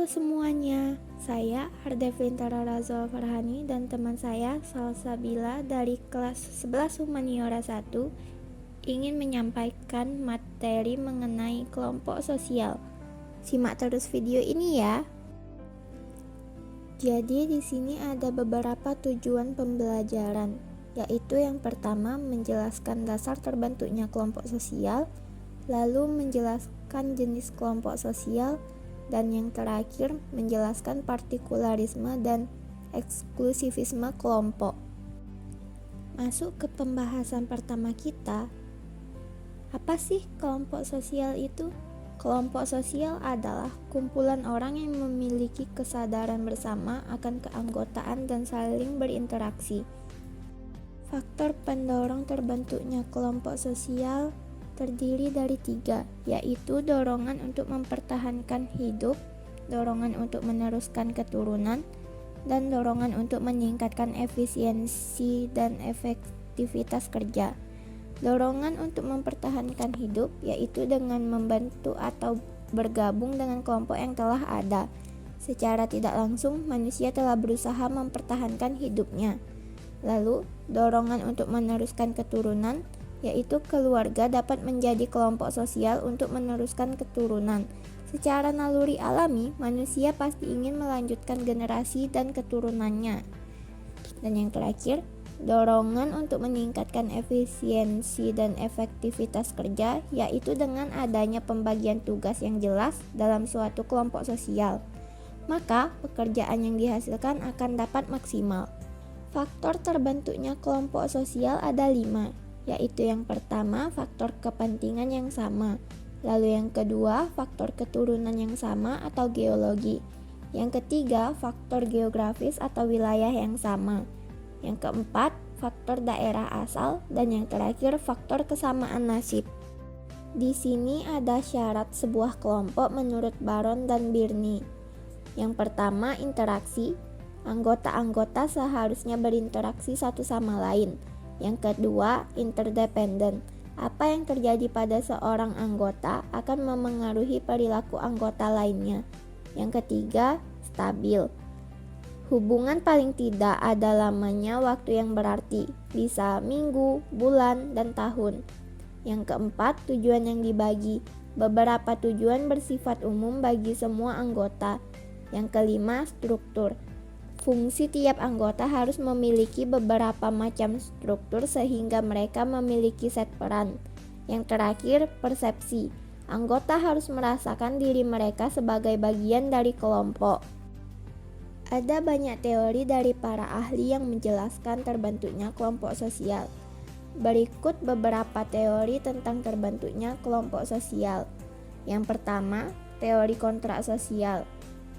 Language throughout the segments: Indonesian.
Halo semuanya, saya Ardevintara Razal Farhani dan teman saya Salsabila dari kelas 11 Humaniora 1 ingin menyampaikan materi mengenai kelompok sosial. Simak terus video ini ya. Jadi di sini ada beberapa tujuan pembelajaran, yaitu yang pertama menjelaskan dasar terbentuknya kelompok sosial, lalu menjelaskan jenis kelompok sosial, dan yang terakhir menjelaskan partikularisme dan eksklusivisme kelompok. Masuk ke pembahasan pertama kita. Apa sih kelompok sosial itu? Kelompok sosial adalah kumpulan orang yang memiliki kesadaran bersama akan keanggotaan dan saling berinteraksi. Faktor pendorong terbentuknya kelompok sosial terdiri dari 3, yaitu dorongan untuk mempertahankan hidup, dorongan untuk meneruskan keturunan, dan dorongan untuk meningkatkan efisiensi dan efektivitas kerja. Dorongan untuk mempertahankan hidup yaitu dengan membantu atau bergabung dengan kelompok yang telah ada. Secara tidak langsung, manusia telah berusaha mempertahankan hidupnya. Lalu, dorongan untuk meneruskan keturunan yaitu keluarga dapat menjadi kelompok sosial untuk meneruskan keturunan. Secara naluri alami, manusia pasti ingin melanjutkan generasi dan keturunannya. Dan yang terakhir, dorongan untuk meningkatkan efisiensi dan efektivitas kerja, yaitu dengan adanya pembagian tugas yang jelas dalam suatu kelompok sosial. Maka, pekerjaan yang dihasilkan akan dapat maksimal. Faktor terbentuknya kelompok sosial ada 5, yaitu yang pertama faktor kepentingan yang sama, lalu yang kedua faktor keturunan yang sama atau geologi, yang ketiga faktor geografis atau wilayah yang sama, yang keempat faktor daerah asal, dan yang terakhir faktor kesamaan nasib. Di sini ada syarat sebuah kelompok menurut Baron dan Birney. Yang pertama, interaksi. Anggota-anggota seharusnya berinteraksi satu sama lain. Yang kedua, interdependen. Apa yang terjadi pada seorang anggota akan memengaruhi perilaku anggota lainnya. Yang ketiga, stabil. Hubungan paling tidak ada lamanya waktu yang berarti, bisa minggu, bulan, dan tahun. Yang keempat, tujuan yang dibagi. Beberapa tujuan bersifat umum bagi semua anggota. Yang kelima, struktur. Fungsi tiap anggota harus memiliki beberapa macam struktur sehingga mereka memiliki set peran. Yang terakhir, persepsi. Anggota harus merasakan diri mereka sebagai bagian dari kelompok. Ada banyak teori dari para ahli yang menjelaskan terbentuknya kelompok sosial. Berikut beberapa teori tentang terbentuknya kelompok sosial. Yang pertama, teori kontrak sosial,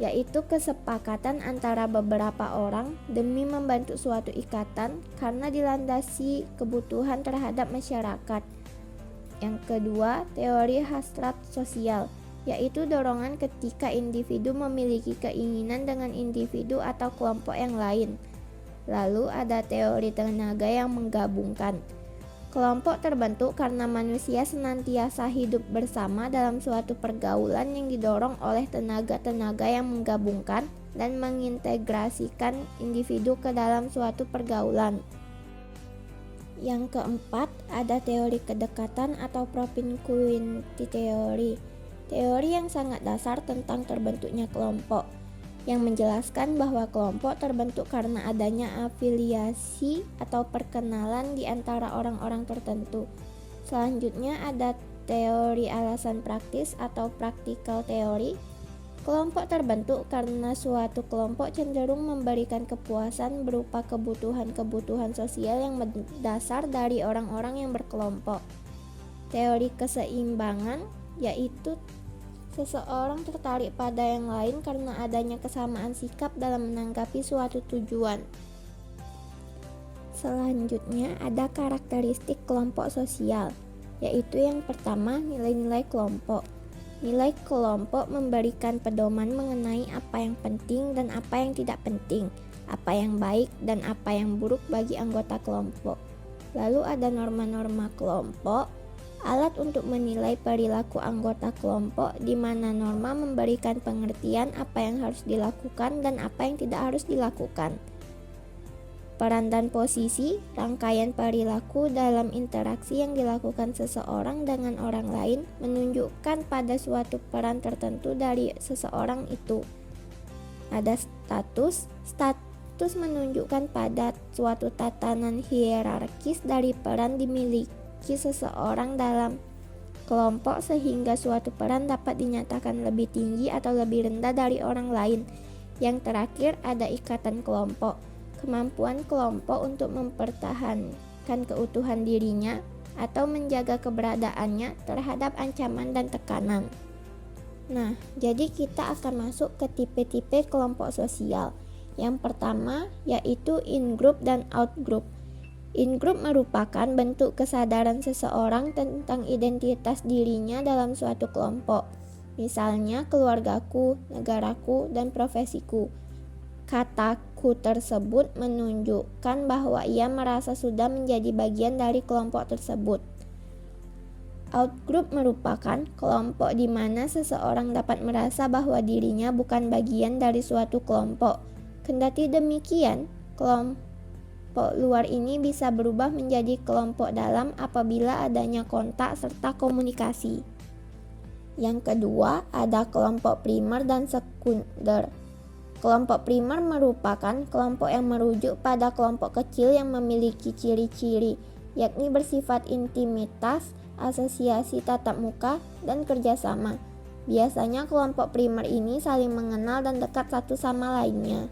yaitu kesepakatan antara beberapa orang demi membantu suatu ikatan karena dilandasi kebutuhan terhadap masyarakat. Yang kedua, teori hasrat sosial, yaitu dorongan ketika individu memiliki keinginan dengan individu atau kelompok yang lain. Lalu ada teori tenaga yang menggabungkan. Kelompok terbentuk karena manusia senantiasa hidup bersama dalam suatu pergaulan yang didorong oleh tenaga-tenaga yang menggabungkan dan mengintegrasikan individu ke dalam suatu pergaulan. Yang keempat, ada teori kedekatan atau propinquity theory. Teori yang sangat dasar tentang terbentuknya kelompok, yang menjelaskan bahwa kelompok terbentuk karena adanya afiliasi atau perkenalan di antara orang-orang tertentu. Selanjutnya ada teori alasan praktis atau practical theory. Kelompok terbentuk karena suatu kelompok cenderung memberikan kepuasan berupa kebutuhan-kebutuhan sosial yang mendasar dari orang-orang yang berkelompok. Teori keseimbangan, yaitu seseorang tertarik pada yang lain karena adanya kesamaan sikap dalam menanggapi suatu tujuan. Selanjutnya ada karakteristik kelompok sosial, yaitu yang pertama nilai-nilai kelompok. Nilai kelompok memberikan pedoman mengenai apa yang penting dan apa yang tidak penting, apa yang baik dan apa yang buruk bagi anggota kelompok. Lalu ada norma-norma kelompok. alat untuk menilai perilaku anggota kelompok, di mana norma memberikan pengertian apa yang harus dilakukan dan apa yang tidak harus dilakukan. Peran dan posisi, rangkaian perilaku dalam interaksi yang dilakukan seseorang dengan orang lain menunjukkan pada suatu peran tertentu dari seseorang itu. Ada status menunjukkan pada suatu tatanan hierarkis dari peran dimiliki seseorang dalam kelompok sehingga suatu peran dapat dinyatakan lebih tinggi atau lebih rendah dari orang lain. Yang terakhir ada ikatan kelompok, kemampuan kelompok untuk mempertahankan keutuhan dirinya atau menjaga keberadaannya terhadap ancaman dan tekanan. Nah, jadi kita akan masuk ke tipe-tipe kelompok sosial. Yang pertama yaitu in-group dan out-group. In-group merupakan bentuk kesadaran seseorang tentang identitas dirinya dalam suatu kelompok. Misalnya keluargaku, negaraku, dan profesiku. Kataku tersebut menunjukkan bahwa ia merasa sudah menjadi bagian dari kelompok tersebut. Out-group merupakan kelompok di mana seseorang dapat merasa bahwa dirinya bukan bagian dari suatu kelompok. Kendati demikian, kelompok luar ini bisa berubah menjadi kelompok dalam apabila adanya kontak serta komunikasi. Yang kedua, ada kelompok primer dan sekunder. Kelompok primer merupakan kelompok yang merujuk pada kelompok kecil yang memiliki ciri-ciri, yakni bersifat intimitas, asosiasi tatap muka, dan kerjasama. Biasanya kelompok primer ini saling mengenal dan dekat satu sama lainnya.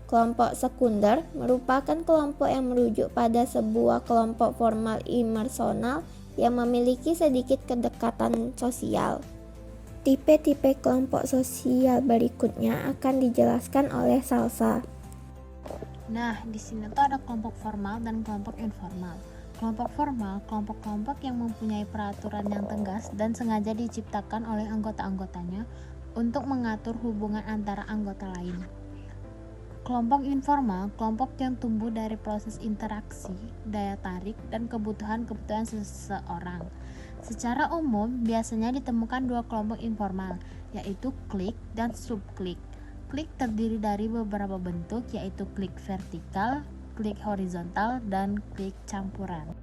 Kelompok sekunder merupakan kelompok yang merujuk pada sebuah kelompok formal impersonal yang memiliki sedikit kedekatan sosial. Tipe-tipe kelompok sosial berikutnya akan dijelaskan oleh Salsa. Nah, di sini tuh ada kelompok formal dan kelompok informal. Kelompok formal, kelompok-kelompok yang mempunyai peraturan yang tegas dan sengaja diciptakan oleh anggota-anggotanya untuk mengatur hubungan antara anggota lain. Kelompok informal, kelompok yang tumbuh dari proses interaksi, daya tarik, dan kebutuhan-kebutuhan seseorang. Secara umum, biasanya ditemukan dua kelompok informal, yaitu klik dan subklik. Klik terdiri dari beberapa bentuk, yaitu klik vertikal, klik horizontal, dan klik campuran.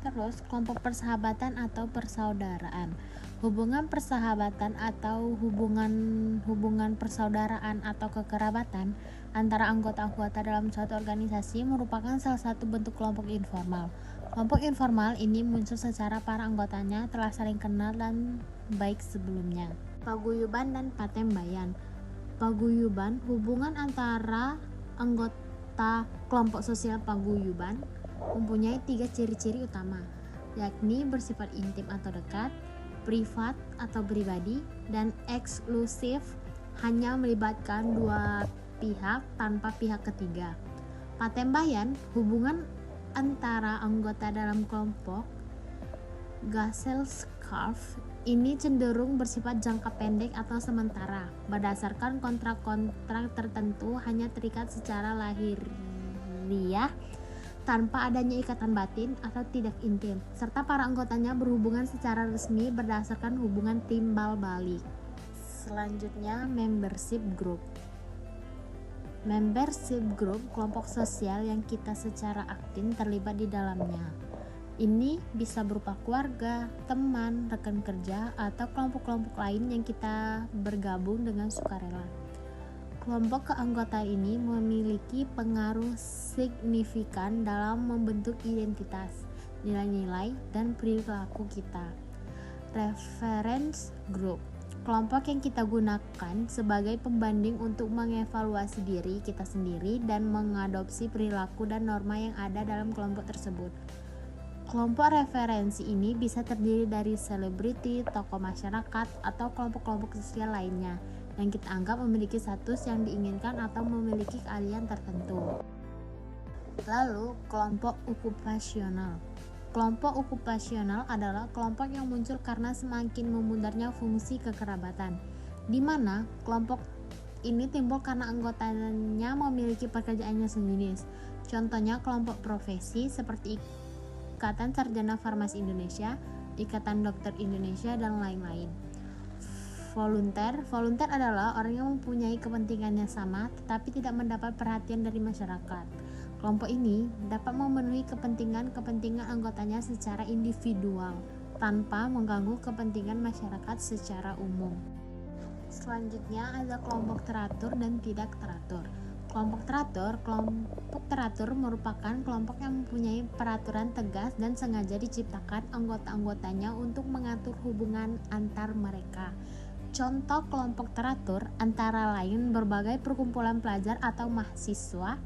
Terus, kelompok persahabatan atau persaudaraan. Hubungan persahabatan atau hubungan persaudaraan atau kekerabatan antara anggota-anggota dalam suatu organisasi merupakan salah satu bentuk kelompok informal. Kelompok informal ini muncul secara para anggotanya telah saling kenal dan baik sebelumnya. Paguyuban dan patembayan. Paguyuban, hubungan antara anggota kelompok sosial paguyuban mempunyai 3 ciri-ciri utama, yakni bersifat intim atau dekat, privat atau pribadi, dan eksklusif, hanya melibatkan dua pihak tanpa pihak ketiga. Patembayan, hubungan antara anggota dalam kelompok Gesellschaft ini cenderung bersifat jangka pendek atau sementara, berdasarkan kontrak-kontrak tertentu, hanya terikat secara lahiriah tanpa adanya ikatan batin atau tidak intim, serta para anggotanya berhubungan secara resmi berdasarkan hubungan timbal balik. Selanjutnya, membership group. Membership group, kelompok sosial yang kita secara aktif terlibat di dalamnya. Ini bisa berupa keluarga, teman, rekan kerja, atau kelompok-kelompok lain yang kita bergabung dengan sukarela. Kelompok keanggotaan ini memiliki pengaruh signifikan dalam membentuk identitas, nilai-nilai, dan perilaku kita. Reference group, kelompok yang kita gunakan sebagai pembanding untuk mengevaluasi diri kita sendiri dan mengadopsi perilaku dan norma yang ada dalam kelompok tersebut. Kelompok referensi ini bisa terdiri dari selebriti, tokoh masyarakat, atau kelompok-kelompok sosial lainnya yang kita anggap memiliki status yang diinginkan atau memiliki keahlian tertentu. Lalu, kelompok okupasional. Kelompok okupasional adalah kelompok yang muncul karena semakin memudarnya fungsi kekerabatan, di mana kelompok ini timbul karena anggotanya memiliki pekerjaannya sejenis. Contohnya kelompok profesi seperti Ikatan Sarjana Farmasi Indonesia, Ikatan Dokter Indonesia, dan lain-lain. Volunteer adalah orang yang mempunyai kepentingan yang sama tetapi tidak mendapat perhatian dari masyarakat. Kelompok ini dapat memenuhi kepentingan anggotanya secara individual tanpa mengganggu kepentingan masyarakat secara umum. Selanjutnya ada kelompok teratur dan tidak teratur. Kelompok teratur merupakan kelompok yang mempunyai peraturan tegas dan sengaja diciptakan anggota-anggotanya untuk mengatur hubungan antar mereka. Contoh kelompok teratur antara lain berbagai perkumpulan pelajar atau mahasiswa,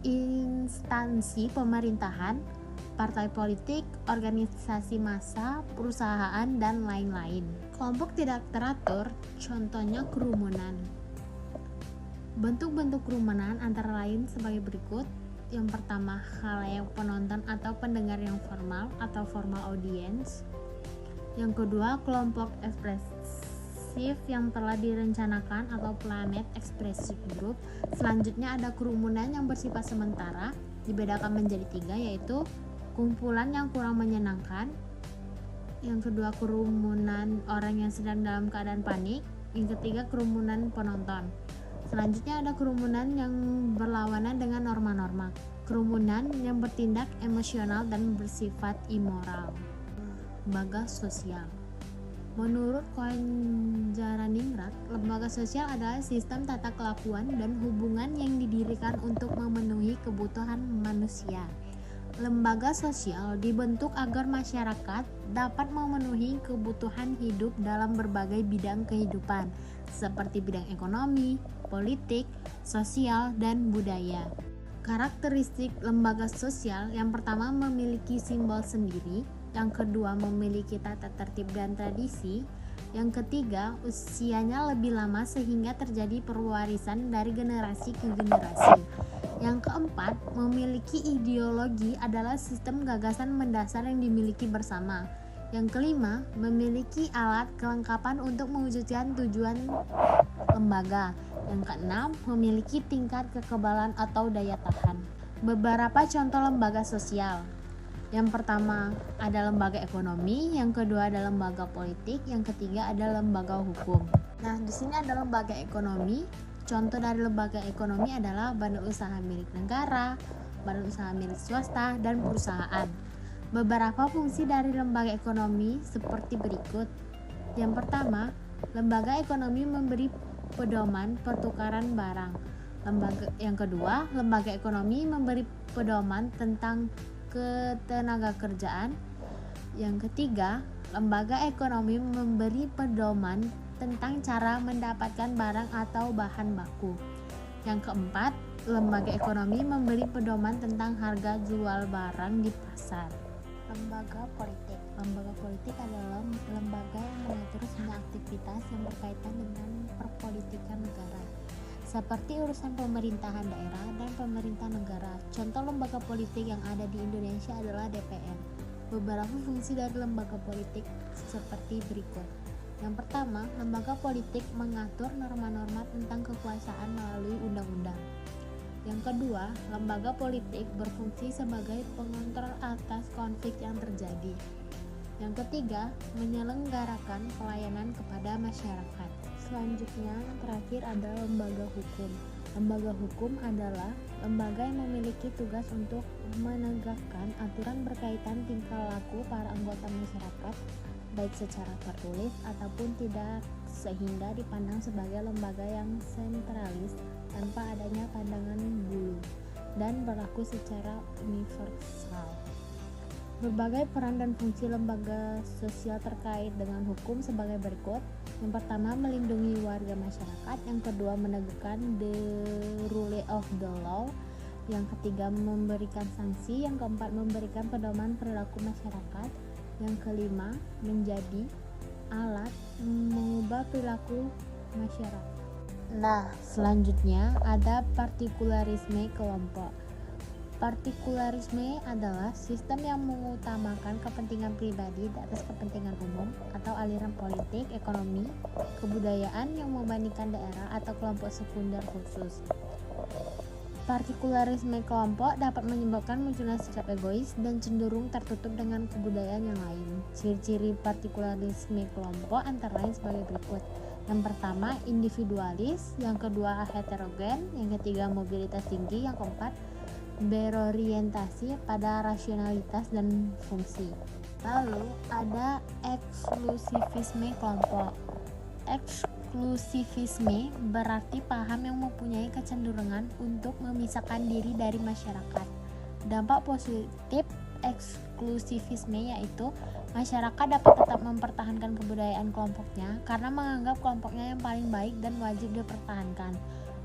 instansi pemerintahan, partai politik, organisasi massa, perusahaan, dan lain-lain. Kelompok tidak teratur, contohnya kerumunan. Bentuk-bentuk kerumunan antara lain sebagai berikut. Yang pertama, khalayak penonton atau pendengar yang formal atau formal audience. Yang kedua, kelompok ekspresif yang telah direncanakan atau planned expressive group. Selanjutnya ada kerumunan yang bersifat sementara, dibedakan menjadi 3, yaitu kumpulan yang kurang menyenangkan. Yang kedua, kerumunan orang yang sedang dalam keadaan panik. Yang ketiga, kerumunan penonton. Selanjutnya ada kerumunan yang berlawanan dengan norma-norma, kerumunan yang bertindak emosional dan bersifat immoral. Lembaga sosial. Menurut Konjaraningrat, lembaga sosial adalah sistem tata kelakuan dan hubungan yang didirikan untuk memenuhi kebutuhan manusia. Lembaga sosial dibentuk agar masyarakat dapat memenuhi kebutuhan hidup dalam berbagai bidang kehidupan, seperti bidang ekonomi, politik, sosial, dan budaya. Karakteristik lembaga sosial yang pertama memiliki simbol sendiri, yang kedua memiliki tata tertib dan tradisi, yang ketiga usianya lebih lama sehingga terjadi pewarisan dari generasi ke generasi, yang keempat memiliki ideologi adalah sistem gagasan mendasar yang dimiliki bersama, yang kelima memiliki alat kelengkapan untuk mewujudkan tujuan lembaga, yang keenam memiliki tingkat kekebalan atau daya tahan. Beberapa contoh lembaga sosial. Yang pertama ada lembaga ekonomi, yang kedua ada lembaga politik, yang ketiga ada lembaga hukum. Nah, di sini ada lembaga ekonomi. Contoh dari lembaga ekonomi adalah badan usaha milik negara, badan usaha milik swasta, dan perusahaan. Beberapa fungsi dari lembaga ekonomi seperti berikut. Yang pertama, lembaga ekonomi memberi pedoman pertukaran barang. Yang kedua, lembaga ekonomi memberi pedoman tentang ketenagakerjaan. Yang ketiga, lembaga ekonomi memberi pedoman tentang cara mendapatkan barang atau bahan baku. Yang keempat, lembaga ekonomi memberi pedoman tentang harga jual barang di pasar. Lembaga politik. Lembaga politik adalah lembaga yang mengatur semua aktivitas yang berkaitan dengan perpolitikan negara, seperti urusan pemerintahan daerah dan pemerintah negara. Contoh lembaga politik yang ada di Indonesia adalah DPR. Beberapa fungsi dari lembaga politik seperti berikut. Yang pertama, lembaga politik mengatur norma-norma tentang kekuasaan melalui undang-undang. Yang kedua, lembaga politik berfungsi sebagai pengontrol atas konflik yang terjadi. Yang ketiga, menyelenggarakan pelayanan kepada masyarakat. Selanjutnya, yang terakhir ada lembaga hukum. Lembaga hukum adalah lembaga yang memiliki tugas untuk menegakkan aturan berkaitan tingkah laku para anggota masyarakat, baik secara tertulis ataupun tidak, sehingga dipandang sebagai lembaga yang sentralis tanpa adanya pandangan bulu dan berlaku secara universal. Berbagai peran dan fungsi lembaga sosial terkait dengan hukum sebagai berikut. Yang pertama, melindungi warga masyarakat. Yang kedua, menegakkan the rule of the law. Yang ketiga, memberikan sanksi. Yang keempat, memberikan pedoman perilaku masyarakat. Yang kelima, menjadi alat mengubah perilaku masyarakat. Nah, selanjutnya ada partikularisme kelompok. Partikularisme adalah sistem yang mengutamakan kepentingan pribadi di atas kepentingan umum atau aliran politik, ekonomi, kebudayaan yang membandingkan daerah atau kelompok sekunder khusus. Partikularisme kelompok dapat menyebabkan munculnya sikap egois dan cenderung tertutup dengan kebudayaan yang lain. Ciri-ciri partikularisme kelompok antara lain sebagai berikut. Yang pertama, individualis, yang kedua heterogen, yang ketiga mobilitas tinggi, yang keempat berorientasi pada rasionalitas dan fungsi. Lalu ada eksklusivisme kelompok. Eksklusivisme berarti paham yang mempunyai kecenderungan untuk memisahkan diri dari masyarakat. Dampak positif eksklusivisme yaitu masyarakat dapat tetap mempertahankan kebudayaan kelompoknya karena menganggap kelompoknya yang paling baik dan wajib dipertahankan,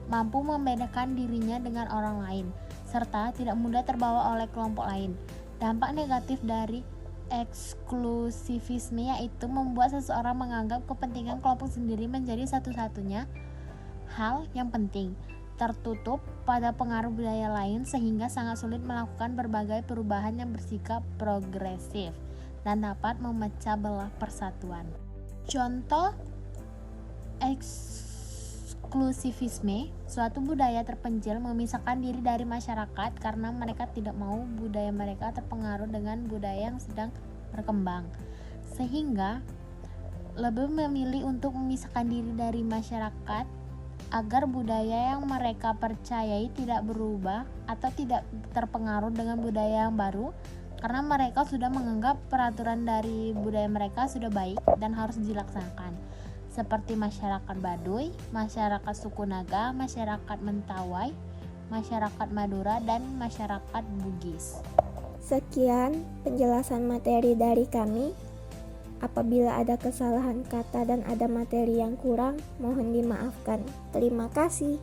mampu membedakan dirinya dengan orang lain, serta tidak mudah terbawa oleh kelompok lain. Dampak negatif dari eksklusivisme yaitu membuat seseorang menganggap kepentingan kelompok sendiri menjadi satu-satunya hal yang penting, tertutup pada pengaruh budaya lain sehingga sangat sulit melakukan berbagai perubahan yang bersikap progresif dan dapat memecah belah persatuan. Contoh eksklusivisme, suatu budaya terpencil memisahkan diri dari masyarakat karena mereka tidak mau budaya mereka terpengaruh dengan budaya yang sedang berkembang, sehingga lebih memilih untuk memisahkan diri dari masyarakat agar budaya yang mereka percayai tidak berubah atau tidak terpengaruh dengan budaya yang baru, karena mereka sudah menganggap peraturan dari budaya mereka sudah baik dan harus dilaksanakan, seperti masyarakat Baduy, masyarakat suku Naga, masyarakat Mentawai, masyarakat Madura, dan masyarakat Bugis. Sekian penjelasan materi dari kami. Apabila ada kesalahan kata dan ada materi yang kurang, mohon dimaafkan. Terima kasih.